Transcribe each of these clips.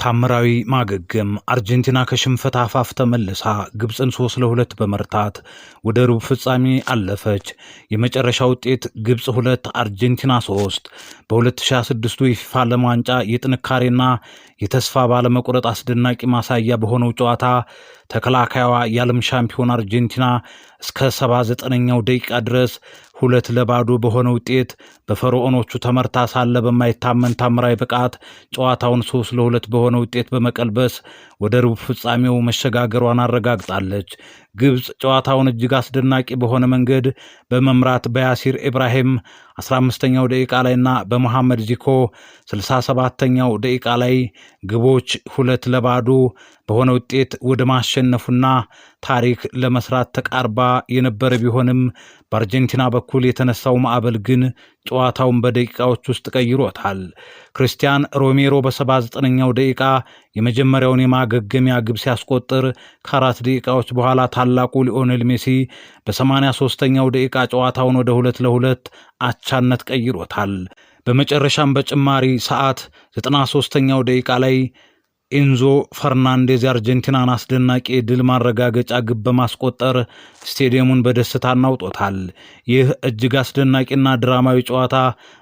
ታምራዊ ማገገም አርጀንቲና ከሽንፈት አፋፍ ተመልሳ ግብፅን 3-2 በመርታት ወደ ሩብ ፍጻሜ አለፈች። የመጨረሻ ውጤት ግብፅ 2 አርጀንቲና 3። በ2026 የፊፋ ዓለም ዋንጫ የጥንካሬና የተስፋ ባለመቁረጥ አስደናቂ ማሳያ በሆነው ጨዋታ ተከላካይዋ የዓለም ሻምፒዮን አርጀንቲና እስከ 79ኛው ደቂቃ ድረስ 2-0 በሆነ ውጤት በፈርዖኖቹ ተመርታ ሳለ በማይታመን ታምራዊ ብቃት ጨዋታውን 3-2 በሆነ ውጤት በመቀልበስ ወደ ሩብ ፍጻሜው መሸጋገሯን አረጋግጣለች። ግብፅ ጨዋታውን እጅግ አስደናቂ በሆነ መንገድ በመምራት በያሲር ኢብራሂም 15ኛው ደቂቃ ላይና በመሐመድ ዚኮ 67ኛው ደቂቃ ላይ ግቦች 2-0 በሆነ ውጤት ወደ ማሸነፉና ታሪክ ለመስራት ተቃርባ የነበረ ቢሆንም በአርጀንቲና በኩል የተነሳው ማዕበል ግን ጨዋታውን በደቂቃዎች ውስጥ ቀይሮታል። ክርስቲያን ሮሜሮ በ79ኛው ደቂቃ የመጀመሪያውን የማገገሚያ ግብ ሲያስቆጥር ከ4 ደቂቃዎች በኋላ ታላቁ ሊዮኔል ሜሲ በ83ኛው ደቂቃ ጨዋታውን ወደ 2-2 አቻነት ቀይሮታል። በመጨረሻም በጭማሪ ሰዓት 93ኛው ደቂቃ ላይ ኢንዞ ፈርናንዴዝ የአርጀንቲናን አስደናቂ ድል ማረጋገጫ ግብ በማስቆጠር ስቴዲየሙን በደስታ አናውጦታል። ይህ እጅግ አስደናቂና ድራማዊ ጨዋታ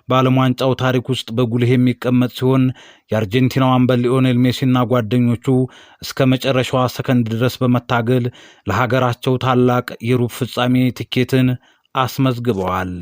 በዓለም ዋንጫው ታሪክ ውስጥ በጉልህ የሚቀመጥ ሲሆን የአርጀንቲናው አምበል ሊዮኔል ሜሲና ጓደኞቹ እስከ መጨረሻዋ ሰከንድ ድረስ በመታገል ለሀገራቸው ታላቅ የሩብ ፍጻሜ ትኬትን አስመዝግበዋል።